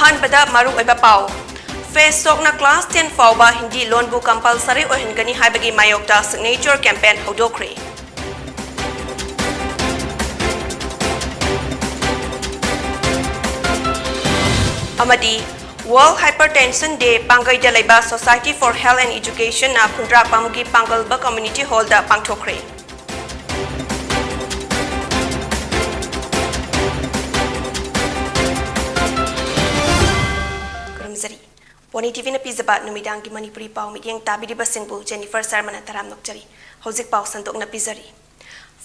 Ahanbada maru oiba pau. Facebook na class 10 fauba Hindi loan bu compulsory ohingani haibagi mayokta signature campaign hodokre. Amadi World Hypertension Day Pangai da laiba Society for Health and Education na Kundra Pamugi Pangalba Community Hall da pangthokre. Poni TV na pizza bat numidang gi Manipuri pau midyang tabi di basingbu Jennifer Sarmana taram nokjari hojik pau santok na pizari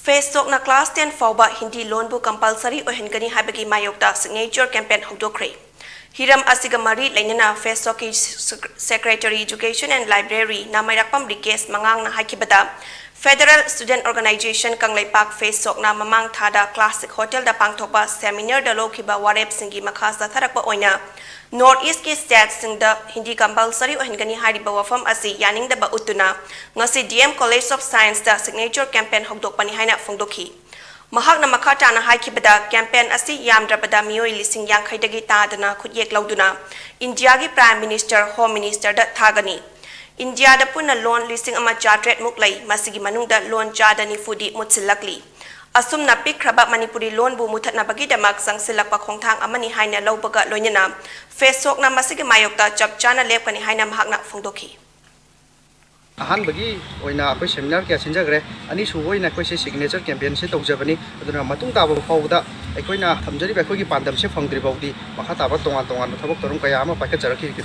Facebook na class 10 fauba Hindi loan bu compulsory ohingani habagi mayokta signature campaign hodokre Hiram asiga mari lainana Facebook Secretary Education and Library na mayrakpam request mangang na hakibada Federal Student Organization Kanglaipak Facebook na mamang thada Classic Hotel da pangthokba seminar da lokiba warep singi makhasa tharakpa oina North East ki states sing the Hindi compulsory ohingani hariba wafam asi yaning da ba utuna ngasi DM College of Science da signature campaign hogdokpani haina phongdokhi mahak na makhata na haikibada campaign asi yamdrabada mioi lising yang khaidagi ta dana khutyek lauduna India gi Prime Minister Home Minister da thagani India da puna loan lising ama chartret muklai masigi manungda loan chadani fudi mutsilakli asum na pikraba Manipuri loan bu muthat na bagi damak sangsilakpa khongthang amani haina lawbaga loinana Facebook na masigi mayokta chapchana lepkani haina mahakna phongdokhi ahan bagi oina akoi seminar kya sinjagre ani suwoi na koi se signature campaign se tawjabani aduna matung ta ba fawda aikoina thamjari ba khoi gi pandam se phangdri bawdi makha ta ba tongan tongan thabok torum kaya ama paika jarakhi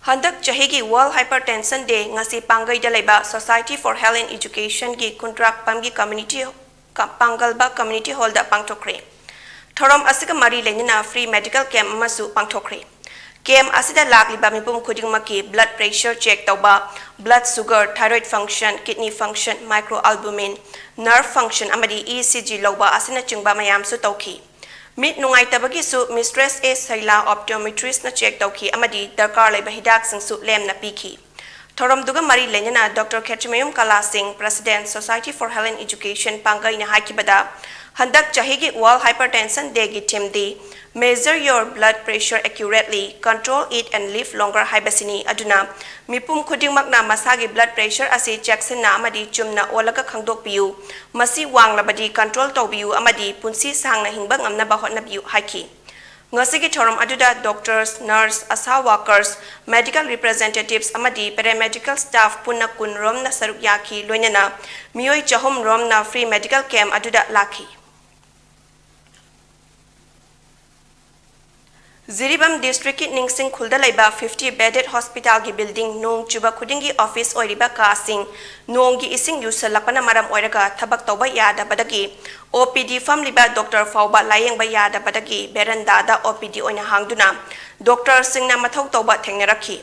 Handak Chahigi World Hypertension Day ngasi Pangai Dalaiba Society for Health and Education gi Kuntrak Pamgi Community Pangalba Community Hall da pangthokre Thorom asika mari lenina free medical camp amasu pangthokre Camp asida lakliba mipum khudingmaki blood pressure check tauba blood sugar thyroid function kidney function microalbumin nerve function amadi ECG loba asina chingba mayam su tauki Mit nungai tabagi su Mistress A Saila optometrist na check tauki amadi darkar laiba hidak sing su lem na piki Thorom duga mari lenyana Dr. Ketchimayum Kala Singh President Society for Health and Education Pangai na hakibada handak chahigi World Hypertension Day gi theme di measure your blood pressure accurately control it and live longer haibasini aduna mipum khudingmak na masagi blood pressure asi checksin na amadi chumna olaga khangdok piu masi wanglabadi control tawbiu amadi punsi sangna hingba ngamna ba hotnabiu haiki ngasigi thorom aduda doctors nurse asa workers medical representatives amadi paramedical staff punna kun rom na saruk yaki loinana mioi chahum rom na free medical camp aduda laki Ziribam District Ningsing Khulda Laiba 50 bedded hospital gi building nong chuba khudingi office oiriba ka sing nong gi ising yusalapana maram oiraga thabak tawba yada badagi OPD fam liba Dr. Fauba layeng ba yada badagi beranda da OPD oina hangduna Dr. Singna mathau tawba thengnarakhi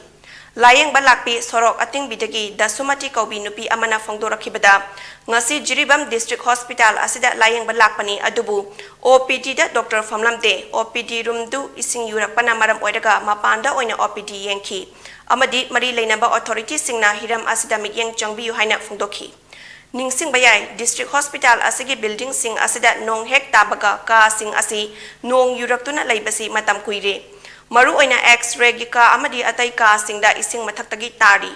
layeng ba lakpi sorok ating bidagi dasumati kaubi nupi amana phongdorakhibada ngasi Jiribam District Hospital asida layeng ba lakpani adubu OPD da Dr. Famlamde OPD room du ising yurakpana maram oiraga mapanda oina OPD yengki amadi mari leinaba authority singna hiram asida migyeng changbiyu haina phongdokhi Ningsing bayai District Hospital asigi building sing asida nong hek tabaga ka sing asi nong yuraktuna laibasi matam kuire Maru oina X-ray gi ka amadi atai ka singda ising mathaktagi tari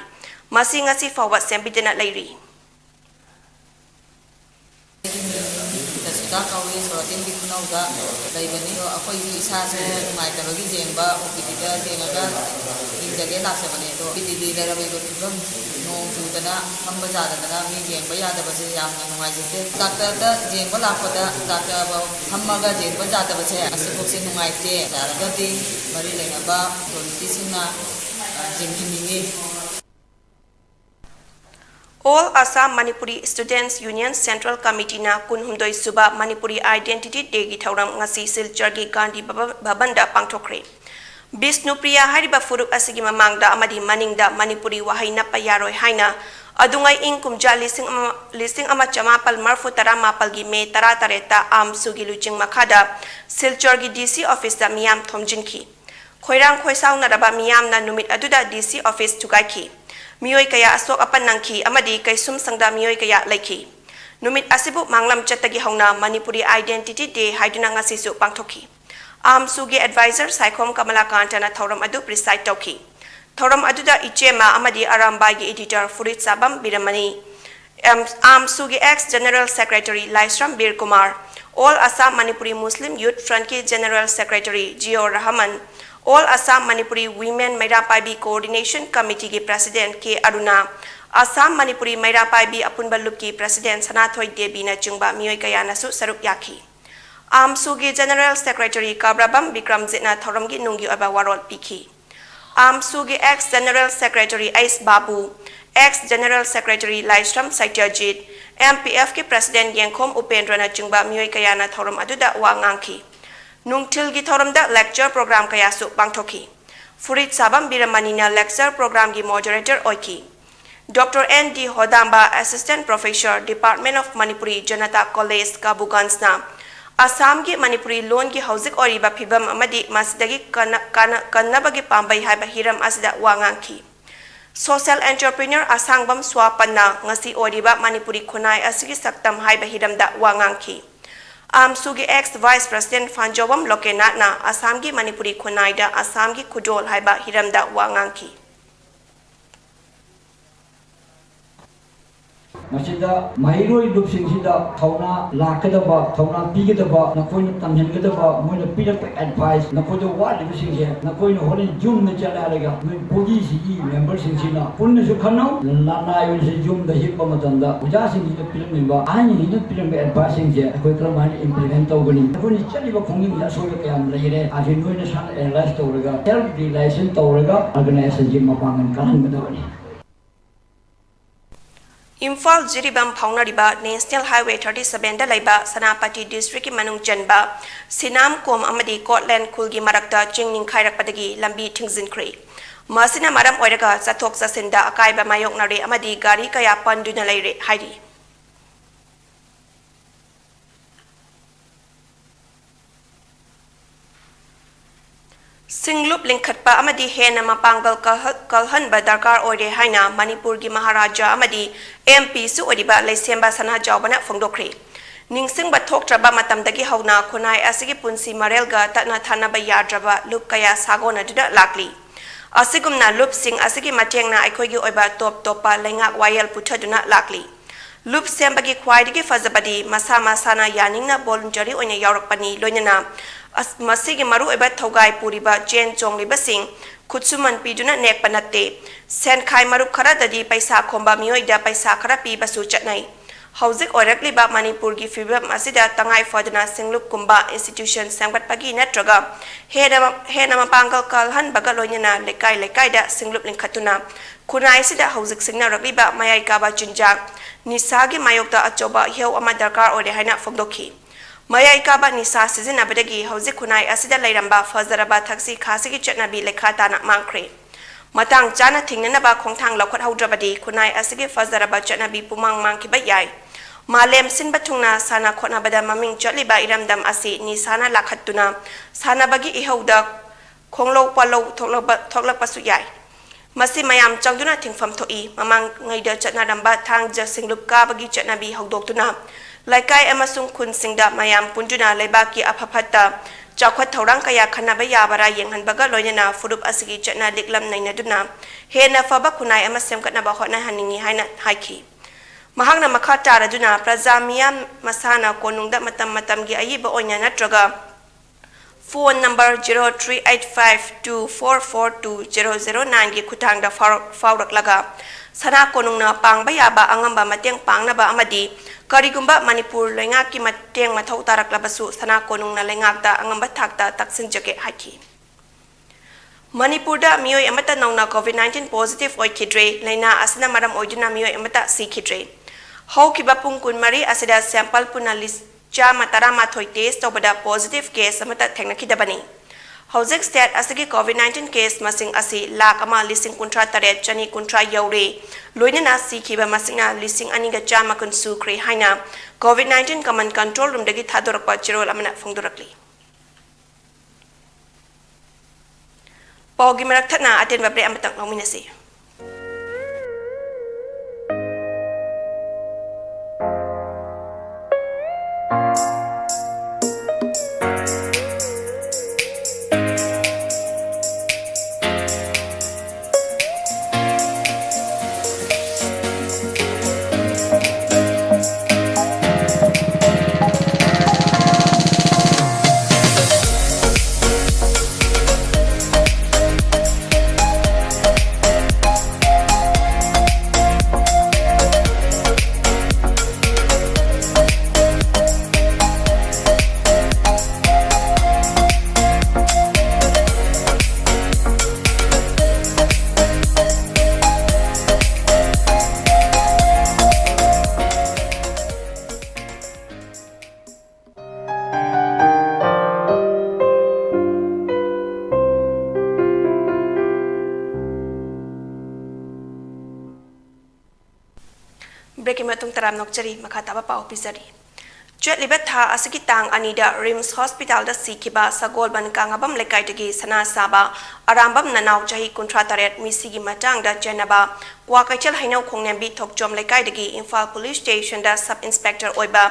masi ngasi fawat sembidena lairi Dasita kawi soratin bikunaga laibani akoi isa se mai tabagi jengba opidida jengaga injage laksabane to bididi darabe go tibam no jutana hamba jadana mi jengba yada base yamna nungai jete doctor da jengba lakpada doctor ba hammaga jengba jada base asibokse nungai te jaragati mari lenaba politisina jengkini All Assam Manipuri Students Union Central Committee na kunhumdoi suba Manipuri Identity Day gi thauram ngasi Silchar gi Gandhi Bhabanda pangthokre Bisnupriya hariba furuk asigi mamangda amadi maningda Manipuri wahai napa yaroi haina adungai ing kumja lising ama chamapal marfu taramapal gi me tara tareta am sugi luching makhada Silchar gi DC office da miyam thomjinki khoirang khoisang na raba miyam na numit aduda DC office tugaiki Mioi kaya asok apan nangki amadi kay sumsangda mioi kaya laiki Numit asibu manglam chatagi hauna Manipuri Identity Day haiduna ngasisu pangthoki. Amsugi advisor Saikhom Kamalakantana Thoram adu preside toki. Thoram aduda Ichema Amadi Arambagi editor Furit Sabam Biramani. Amsugi ex General Secretary Laisram Bir Kumar. All Assam Manipuri Muslim Youth Front ki General Secretary Gio Rahman. All Assam Manipuri Women Mairapai Coordination Committee ki President K. Aruna. Assam Manipuri Mairapai Apunbalup ki President Sanathoi Debi na chungba Mioy Kayana su Saruk Yaki. Amsugi General Secretary Kabrabam Bikram Zitna Thoramgi Nungi Aba Warol Piki. Amsugi ex General Secretary Ais Babu. Ex General Secretary Laisram Satyajit. MPF ki President Yengkom Upendra na chungba Mioy Kayana Thoram aduda Wangangki. Nungtil gi thoram da lecture program kaya su bangthoki. Furit Sabam Biramani na lecture program gi moderator oiki. Dr. N.D. Hodamba, Assistant Professor, Department of Manipuri Janata College, Kabugansna. Assam gi Manipuri loan gi hauzik oriba phibam amadi masdagi kannabagi pambai haiba hiram asida wangangki. Social entrepreneur Asangbam Swapanna ngasi oriba Manipuri khunai asigi saktam haiba hiram da wangangki. Amsugi ex Vice President Fanjawam Lokena na Assam gi Manipuri khunai da Assam gi khudol haiba hiram da wangangki. Masida Mahiroi Lupsingida, Tona, Lakadaba, Tona Pigadaba, Nakoin Tamjangadaba, Mona Peter advice, Nakoda Wadi Sinja, Nakoin Holy Jum the Jalaga, Pogis, members in China, Punasukano, Lana is Jum the Hipamatanda, Ujasing in the Pilamimba, I need the Pilam advising here, Quakerman implement Ogani, Puni Chaliba Pungin Yasoka Lady, as you know in the Sun and Last Torega, help the license Torega, organize a Jim Mapang and Kalan. Imphal Jiribam Paunariba, National Highway 37 da Laiba, Sanapati District Manung Janba, Sinam Kom Amadi Kotland Kulgi Marakta, Jingning Kairak Padagi, Lambi Tingzin Kri. Masina Madam Oiraga, Satok Sasinda, Akaiba Mayok Nare, Amadi Gari Kaya Panduna Laire, Heidi. Singlup Linkatpa Amadi Hena Mapangal Kalhan Badarkar Ode Haina, Manipur gi Maharaja Amadi, MP Su Odiba, Lesemba Sana Jawbana Fongdokri. Ningsing Batok Traba Matamdagi Hauna, Kunai Asigi Punsi Marelga, Tatna Tanaba Yadraba, Lup Kaya Sagona Duda Lakli. Asigumna Lup Sing Asigi Matiangna Ikogi Oba Top Topa Lengak Wayel Putaduna Lakli. Lup Sembagi Kwaidigi Fazabadi, Masama Sana Yaningna Voluntary Onya Yorokpani, Loyana. Masigi maru ebat thogai puriba chen chongliba sing khutsuman piduna nek panate sen khai maru khara dadi paisa khomba mioi da paisa khara pi basu chatnai hauzik orakli ba Manipur gi fibam asida tangai fodana singlup kumba institution sangbat pagi natraga hena mapangal kalhan bagaloyana lekai da singlup linkhatuna kunai sida hauzik singna rakli ba mayai ka ba chunjak nisagi mayokta achoba heu ama darkar ore haina fogdokhi Mayai Kaba Nisa Sizin Abadagi, Hauzik Kunai Asida Lairamba, Fazaraba Taxi, Kasiki Chetnabi, Lekatana Mankre. Matang Jana Tinganaba Kongtang Lokot Haudrabadi, Kunai Asigi Fazaraba Chetnabi Pumang Manki Bayai. Malem Sinbatuna, Sana Konabada Maming Jotliba Iramdam Asi, Nisana Lakatuna, Sana Bagi Ihauda, Konglo Palo, Tokla Pasuyai. Masi Mayam Changduna Ting Fam Toi, Mamang Ngaida Chetnadamba, Tang Jasinglup Kabagi Chetnabi Haudokuna. Laikai amasung kun singda mayam punjuna leibaki apapata chakwat thorang kaya khanaba yabara yenghan baga loyana furup asigi chana liklam naina duna hena faba kunai amasem katnaba hotna haningi haina haiki mahangna makhata raduna prajamiyam masana konungda matam gi ayiba onya natraga phone number 038524420009 gi khutangda faurak laga sana konungna pangba yaba angamba mateng pangnaba amadi Karigumba Manipur Lengaki Mateng Matau Tarak Labasu Sana Konung na Lengakta Angamba Takta Taksin Jake Haki. Manipur da Mioy Amata Nona COVID-19 positive Oi Kidre, Lena Asana Madam Oiduna Mioy Amata Si Kidre. How Kibapung Kunmari Asida sample Punalis Jama Tarama Toy test Obada positive case Amata Technakidabani. Hauzik state asigi COVID-19 case masing asi lakama lising kuntra taret chani kuntra yaure loina na si kiba masingna lising aniga jama kun sukri haina COVID-19 command control room dagi thadorak pa chirol amana phongdorakli Pogi merak thana aten babre amatak nominasi break में तराम नौचरी मखा ताबा पाव पिजरी चलिबा था असकी तांग अनिदा RIMS hospital दा सीखिबा सगोलबन कांगाबम लेकाइदगी सना साबा अरामबम ननाव चाही कुंट्रा तरेट मिसिगी मटांग दा जेनबा क्वाकैचल हैनौ खोंनेबी थोकचोम लेकाइदगी इम्फाल पुलिस स्टेशन दा सब इंस्पेक्टर ओइबा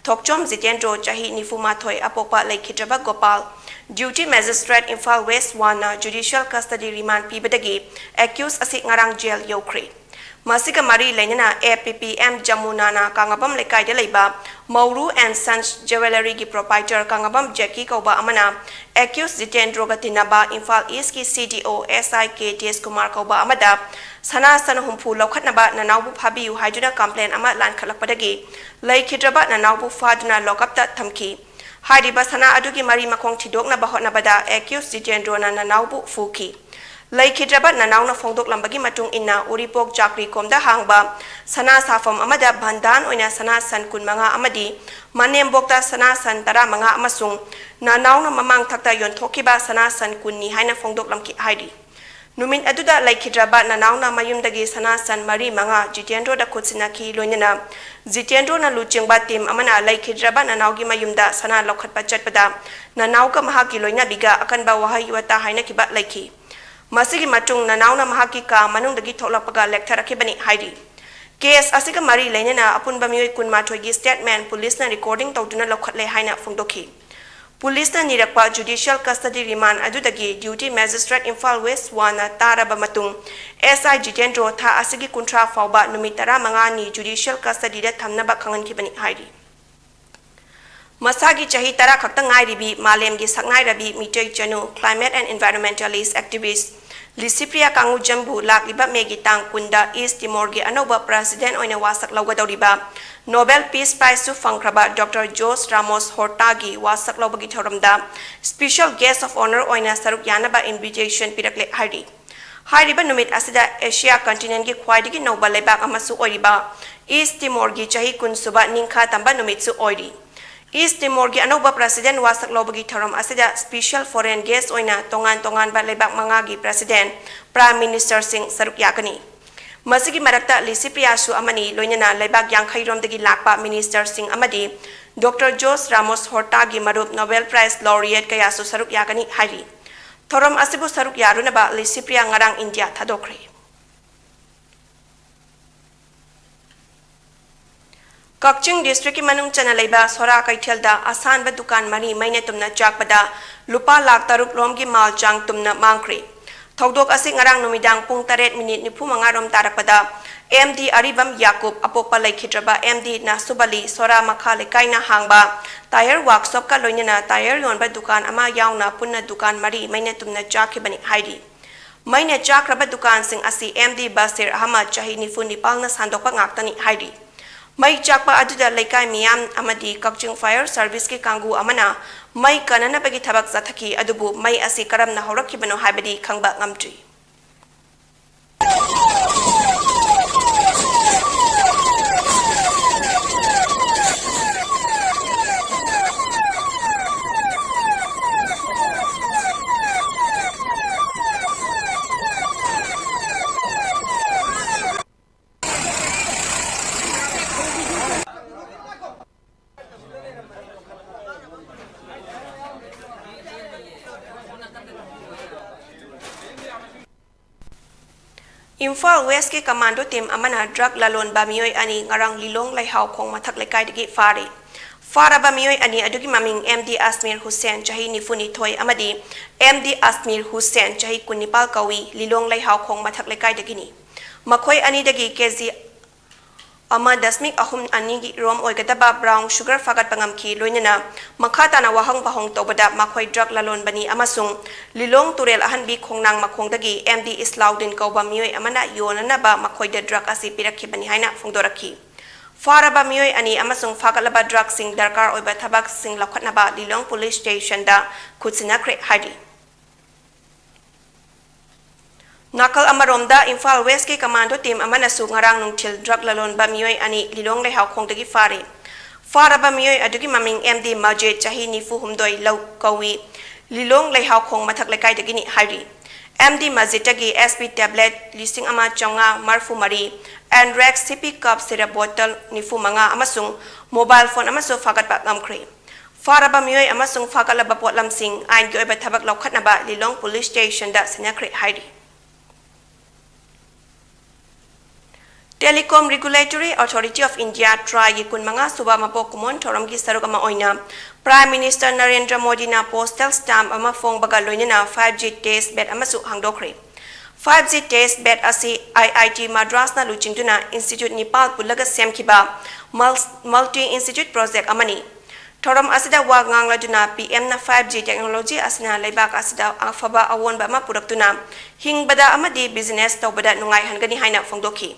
थोकचोम जितेंद्रो चाही निफुमाथोय अपोपा लेखिद्रबा Gopal duty magistrate Imphal west वाना जुडिशियल कस्टडी रिमांड पीबदगी एक्यूज असि ngarang जेल योख्रे Masika Mari Lenina APPM Jamunana Kangabam Lekaida Leba Mauru and Sons Jewelry gi proprietor Kangabam Jackie Koba Amana accused Jitendro Gatinaba Infal East ki CDO SIK TS Kumar Koba Amada Sana San Humpu Lokatnaba Nanaubu Habiu Hyduna complain Amat Lan Kalakpadagi Laikidraba Nanaubu Faduna Lokapta Tamki Hadi Basana Adugi Mari Makong Tidokna Bahotnabada accused Jitendro Nanaubu Fuki Laikidraba Nanauna Fongdok Lambagi Matung Inna Uripok Jakri Komda Hangba Sana Safam Amada Bandan Oina Sana San Kun Manga Amadi Manem Bokta Sana San Tara Manga Amasung Nanauna Mamang Takta Yon Tokiba Sana San Kunni Haina Fongdok Lamki Haidi Numin Aduda Laikidraba Nanauna Mayumdagi Sana San Mari Manga Jitendro da Kutsinaki Loinina Jitendro na Luchingba Tim Amana Laikidraba Nanaugi Mayumda Sana Lokat Pachatpada Nanauka Mahaki Loina Biga Akanba Wahai Wata Haina Kibat Laiki Masigi matung nanauna mahaki ka manung dagi tholakpaga lecture rakibani haidi case asiga mari lenena apun bamioi kunma thoigi statement police na recording tawduna lokhatle haina phungdokhi police na nirakpa judicial custody remand adudagi duty magistrate Imphal West 1 na taraba matung SI Jitendro tha asigi kuntra fawba numitara manga ni judicial custody da thamnaba khangan kibani haidi Masagi chahi tara khakta ngai ribi malem gi sakngai rabi mitei chanu climate and environmentalist activist Lisipria Kangu Jambu Lakliba Megi Tang Kunda East Timor gi Anoba President Oina Wasak Laugadoriba Nobel Peace Prize to Fankraba Dr. Jose Ramos Hortagi Wasak Laubagi Thoramda Special Guest of Honor Oina Saruk Yanaba invitation Pirakle Hardi Hariba Numit Asida Asia Continent gi Khwaidigi Noba Lebak Amasu Oiriba East Timor gi Chahi Kunsuba Ningkha Tamba Numitsu Oiri East Timor gi Anoba President Wasak Laubagi Thoram Asida Special Foreign Guest Oina Tongan ba Lebak Mangagi President Prime Minister Singh Saruk Yakani Masigi Marakta Lisipria Su Amani Loinana Lebak Yankhairom dagi Lakpa Minister Singh Amadi Dr. Jose Ramos Hortagi Marup Nobel Prize Laureate Kayasu Saruk Yakani Haili Thoram Asibu Saruk Yarunaba Lisipria Ngarang India Thadokre Kakching District ki manung chana leiba sora kaithelda asan ba dukan mari maine tumna chakpada lupa lak taruk lom gi mal chang tumna mangkri thodok ase ngarang numidang pung 8 minute nipu mangarom tarakpada MD Aribam Yakub apopa laikhidraba MD na subali sora makha lekaina hangba tire workshop ka loinana tire yonba dukan ama yauna punna dukan mari maine tumna chakhibani haidi maine chakraba dukan sing asi MD Basir Ahmad chahi nifu nipalna sandokpa ngaktani haidi Mai chakpa aduda laikai miyam amadi Kakching Fire Service ki kangu amana mai kanana bagi thabak zathaki adubu mai asi karam na horakibano haibadi khangba ngamtri Imphal West ki commando team amana drug lalon bamioi ani ngarang lilong laihau khong mathak lekai dagi fari fara bamioi ani adugi maming MD Asmir Hussain chahi nifuni thoi amadi MD Asmir Hussain chahi kunipal kawi lilong laihau khong mathak lekai dagi ni makhoi ani dagi kg ama dasmik ahum ani gi rom oigadaba brown sugar fagat pangam ki loinana makhata na wahang bahong tobada makhoi drug lalon bani amasung lilong turel ahan bi khongnang makhongdagi MD Islaudin kauba mioi amana yonana ba makhoi de drug asi pirakhi bani haina phongdoraki faraba mioi ani amasung fagalaba drug sing darkar oiba thabak sing lakhatna ba lilong police station da khutsina kre hadi Nakal Amaromda Imphal West ki commando team amana su ngarang nungthil drug lalon ba mioi ani lilong lehau khongdagi fari fara ba mioi adugi maming MD Majid chahi nifu humdoi lau kawi lilong lehau khong mathak lekai dagi ni hari MD Mazitagi SP tablet lising ama chonga marfu mari and Rex CP cup syrup bottle nifu manga amasung mobile phone amaso fagat pa ngamkri faraba miyoi amasung fagalaba potlam sing ain gi oiba thabak lokhatnaba Lilong police station da sinakri haidi Telecom Regulatory Authority of India try yikun manga suba mapo kumon thoram gi sarugama oina Prime Minister Narendra Modi na postal stamp ama phone baga loinina 5G test bed amasu hangdokri 5G test bed asi IIT Madras na luchingtuna Institute Nepal pulaga semkiba multi institute project amani thoram asida wa ngangla duna PM na 5G technology asna leibak asida afaba awon ba ma puraktuna hingbada amadi business tawbada nungai hangani haina phongdoki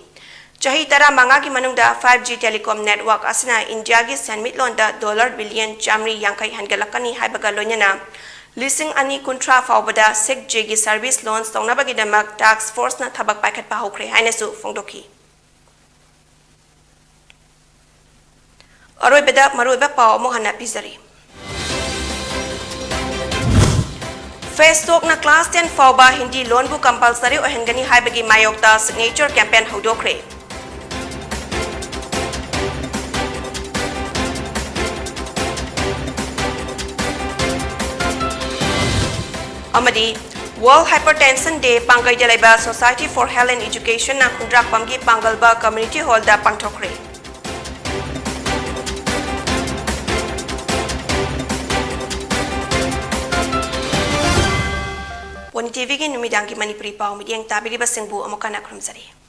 Chahi tara manga ki manungda 5G telecom network asina India gi sanmitlon da $1 billion chamri yangkai hangalakani haibaga loinana lising ani kuntra faubada 6G gi service loans tongna bagi damak tax force na thabak paikhat pa hokre hainesu phongdoki aroi beda maroi ba paw mo hana pizari Facebook na class 10 fauba hindi loan bu compulsory o hengani haibagi mayokta signature campaign hodokre Amadi World Hypertension Day Pangai Jalaiba Society for Health and Education na kundrak pamgi Pangalba Community Hall da pangtokre. Poni TV ki numidang ki Manipuri pao midiyang tabili basingbu amokana krumsari.